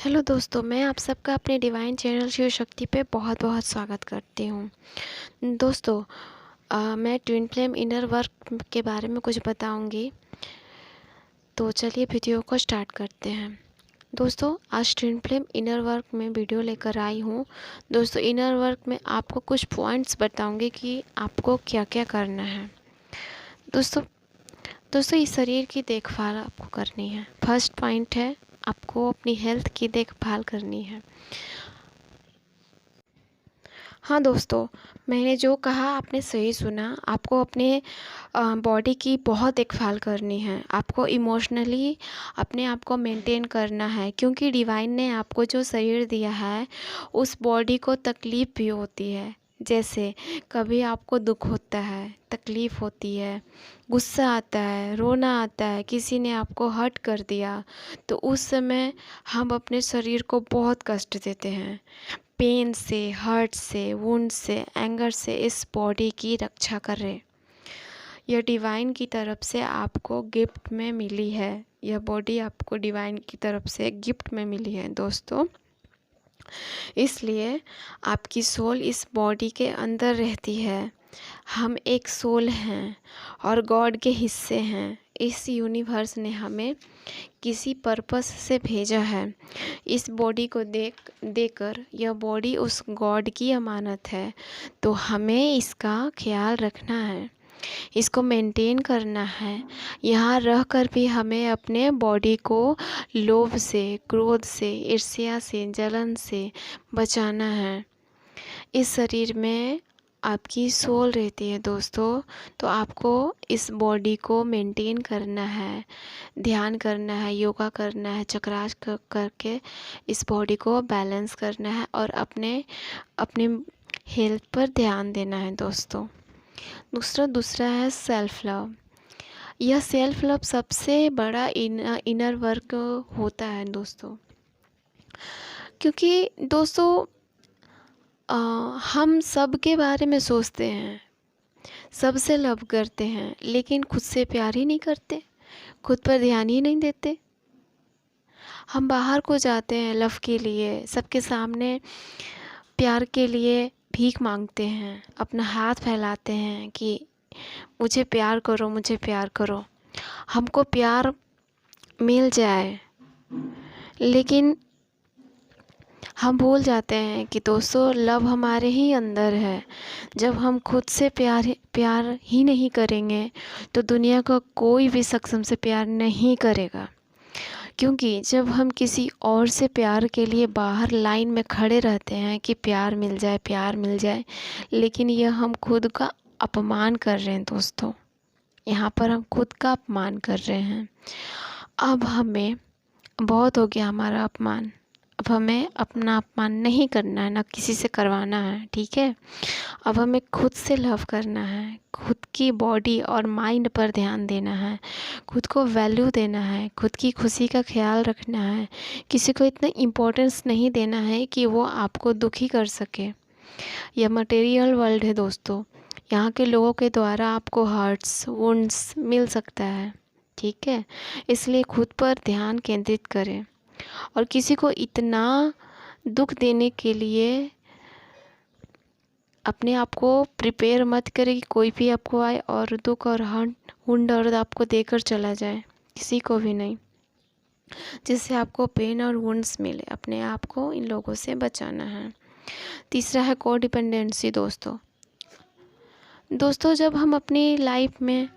Hello दोस्तों, मैं आप सबका अपने डिवाइन चैनल शिव शक्ति पे बहुत बहुत स्वागत करती हूँ। दोस्तों, मैं ट्विन फ्लेम इनर वर्क के बारे में कुछ बताऊँगी। तो चलिए वीडियो को स्टार्ट करते हैं। दोस्तों, आज ट्विन फ्लेम इनर वर्क में वीडियो लेकर आई हूँ। दोस्तों, इनर वर्क में आपको कुछ पॉइंट्स बताऊँगी कि आपको क्या क्या करना है। दोस्तों इस शरीर की देखभाल आपको करनी है। फर्स्ट पॉइंट है, आपको अपनी हेल्थ की देखभाल करनी है। हाँ दोस्तों, मैंने जो कहा आपने सही सुना। आपको अपने बॉडी की बहुत देखभाल करनी है। आपको इमोशनली अपने आप को मेंटेन करना है, क्योंकि डिवाइन ने आपको जो शरीर दिया है उस बॉडी को तकलीफ़ भी होती है। जैसे कभी आपको दुख होता है, तकलीफ़ होती है, गुस्सा आता है, रोना आता है, किसी ने आपको हर्ट कर दिया, तो उस समय हम अपने शरीर को बहुत कष्ट देते हैं। पेन से, हर्ट से, वुंड से, एंगर से इस बॉडी की रक्षा करें। यह डिवाइन की तरफ से आपको गिफ्ट में मिली है। यह बॉडी आपको डिवाइन की तरफ से गिफ्ट में मिली है दोस्तों। इसलिए आपकी सोल इस बॉडी के अंदर रहती है। हम एक सोल हैं और गॉड के हिस्से हैं। इस यूनिवर्स ने हमें किसी पर्पस से भेजा है। इस बॉडी को देकर यह बॉडी उस गॉड की अमानत है, तो हमें इसका ख्याल रखना है, इसको मेंटेन करना है। यहाँ रहकर भी हमें अपने बॉडी को लोभ से, क्रोध से, ईर्ष्या से, जलन से बचाना है। इस शरीर में आपकी सोल रहती है दोस्तों, तो आपको इस बॉडी को मेंटेन करना है, ध्यान करना है, योगा करना है, चक्रास करके इस बॉडी को बैलेंस करना है और अपने हेल्थ पर ध्यान देना है दोस्तों। दूसरा है सेल्फ लव। यह सेल्फ लव सबसे बड़ा इनर वर्क होता है दोस्तों, क्योंकि दोस्तों हम सब के बारे में सोचते हैं, सबसे लव करते हैं, लेकिन खुद से प्यार ही नहीं करते, खुद पर ध्यान ही नहीं देते। हम बाहर को जाते हैं लव के लिए, सबके सामने प्यार के लिए भीख मांगते हैं, अपना हाथ फैलाते हैं कि मुझे प्यार करो, मुझे प्यार करो, हमको प्यार मिल जाए। लेकिन हम भूल जाते हैं कि दोस्तों लव हमारे ही अंदर है। जब हम खुद से प्यार ही नहीं करेंगे तो दुनिया का कोई भी शख्स हमसे प्यार नहीं करेगा। क्योंकि जब हम किसी और से प्यार के लिए बाहर लाइन में खड़े रहते हैं कि प्यार मिल जाए, प्यार मिल जाए, लेकिन यह हम खुद का अपमान कर रहे हैं दोस्तों। यहाँ पर हम खुद का अपमान कर रहे हैं। अब हमें बहुत हो गया हमारा अपमान। अब हमें अपना अपमान नहीं करना है, ना किसी से करवाना है, ठीक है। अब हमें खुद से लव करना है, खुद की बॉडी और माइंड पर ध्यान देना है, खुद को वैल्यू देना है, खुद की खुशी का ख्याल रखना है। किसी को इतना इम्पोर्टेंस नहीं देना है कि वो आपको दुखी कर सके। यह मटेरियल वर्ल्ड है दोस्तों। यहाँ के लोगों के द्वारा आपको हर्ट्स, वुंड्स मिल सकता है, ठीक है। इसलिए खुद पर ध्यान केंद्रित करें और किसी को इतना दुख देने के लिए अपने आप को प्रिपेयर मत करें कि कोई भी आपको आए और दुख और वुंड और आपको देकर चला जाए, किसी को भी नहीं, जिससे आपको पेन और वुंड्स मिले। अपने आप को इन लोगों से बचाना है। तीसरा है कोडिपेंडेंसी दोस्तों जब हम अपनी लाइफ में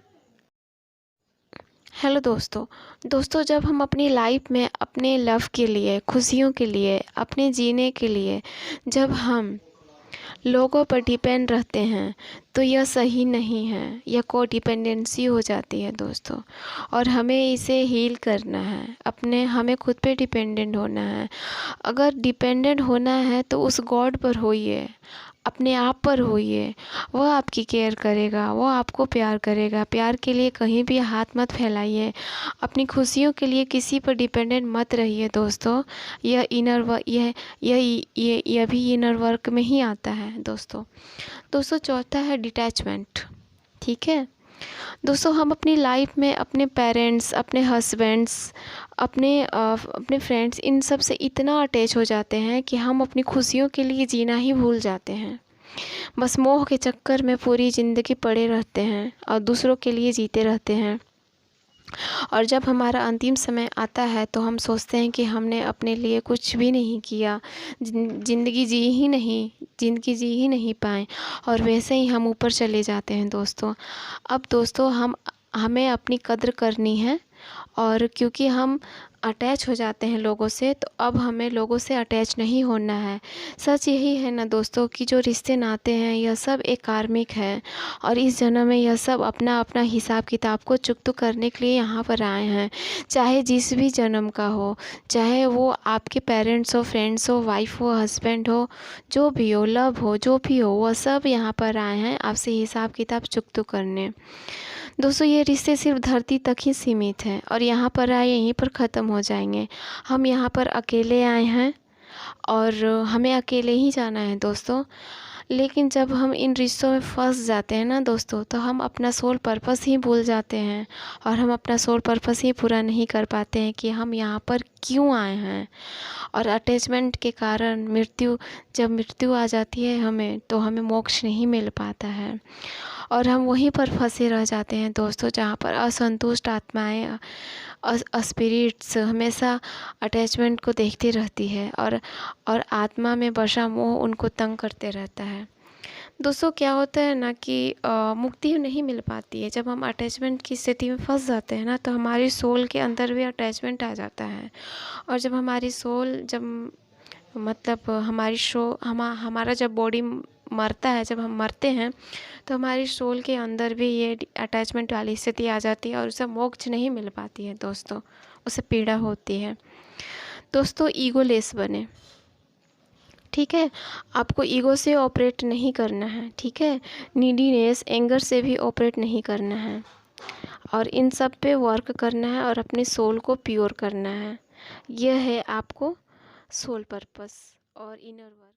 दोस्तों जब हम अपनी लाइफ में अपने लव के लिए, खुशियों के लिए, अपने जीने के लिए जब हम लोगों पर डिपेंड रहते हैं तो यह सही नहीं है। यह कोडिपेंडेंसी हो जाती है दोस्तों, और हमें इसे हील करना है। हमें खुद पे डिपेंडेंट होना है। अगर डिपेंडेंट होना है तो उस गॉड पर होइए, अपने आप पर होइए। वो आपकी केयर करेगा, वो आपको प्यार करेगा। प्यार के लिए कहीं भी हाथ मत फैलाइए। अपनी खुशियों के लिए किसी पर डिपेंडेंट मत रहिए दोस्तों। यह भी इनर वर्क में ही आता है दोस्तों। चौथा है डिटैचमेंट, ठीक है। दोस्तों हम अपनी लाइफ में अपने पेरेंट्स, अपने हस्बैंड्स, अपने फ्रेंड्स, इन सब से इतना अटैच हो जाते हैं कि हम अपनी खुशियों के लिए जीना ही भूल जाते हैं। बस मोह के चक्कर में पूरी ज़िंदगी पड़े रहते हैं और दूसरों के लिए जीते रहते हैं। और जब हमारा अंतिम समय आता है तो हम सोचते हैं कि हमने अपने लिए कुछ भी नहीं किया, ज़िंदगी ज़िंदगी जी ही नहीं पाए, और वैसे ही हम ऊपर चले जाते हैं दोस्तों। अब दोस्तों हमें अपनी कद्र करनी है, और क्योंकि हम अटैच हो जाते हैं लोगों से, तो अब हमें लोगों से अटैच नहीं होना है। सच यही है ना दोस्तों कि जो रिश्ते नाते हैं यह सब एक कार्मिक है, और इस जन्म में यह सब अपना अपना हिसाब किताब को चुकता करने के लिए यहाँ पर आए हैं। चाहे जिस भी जन्म का हो, चाहे वो आपके पेरेंट्स हो, फ्रेंड्स हो, वाइफ हो, हस्बैंड हो, जो भी हो, लव हो, जो भी हो, वह सब यहाँ पर आए हैं आपसे हिसाब किताब चुकता करने। दोस्तों ये रिश्ते सिर्फ धरती तक ही सीमित हैं, और यहाँ पर आए यहीं पर ख़त्म हो जाएंगे। हम यहाँ पर अकेले आए हैं और हमें अकेले ही जाना है दोस्तों। लेकिन जब हम इन रिश्तों में फंस जाते हैं ना दोस्तों, तो हम अपना सोल पर्पस ही भूल जाते हैं, और हम अपना सोल पर्पस ही पूरा नहीं कर पाते हैं कि हम यहाँ पर क्यों आए हैं। और अटैचमेंट के कारण जब मृत्यु आ जाती है हमें, तो हमें मोक्ष नहीं मिल पाता है, और हम वहीं पर फंसे रह जाते हैं दोस्तों, जहाँ पर असंतुष्ट आत्माएं, स्पिरिट्स हमेशा अटैचमेंट को देखती रहती है, और आत्मा में बसा मोह उनको तंग करते रहता है। दोस्तों क्या होता है ना कि मुक्ति नहीं मिल पाती है। जब हम अटैचमेंट की स्थिति में फंस जाते हैं ना, तो हमारी सोल के अंदर भी अटैचमेंट आ जाता है, और जब हमारी सोल मतलब हमारा जब बॉडी मरता है, जब हम मरते हैं, तो हमारी सोल के अंदर भी ये अटैचमेंट वाली स्थिति आ जाती है, और उसे मोक्ष नहीं मिल पाती है दोस्तों, उसे पीड़ा होती है। दोस्तों ईगोलेस बने, ठीक है। आपको ईगो से ऑपरेट नहीं करना है, ठीक है। नीडीनेस, एंगर से भी ऑपरेट नहीं करना है, और इन सब पे वर्क करना है, और अपने सोल को प्योर करना है। यह है आपको सोल पर्पस और इनर वर्क।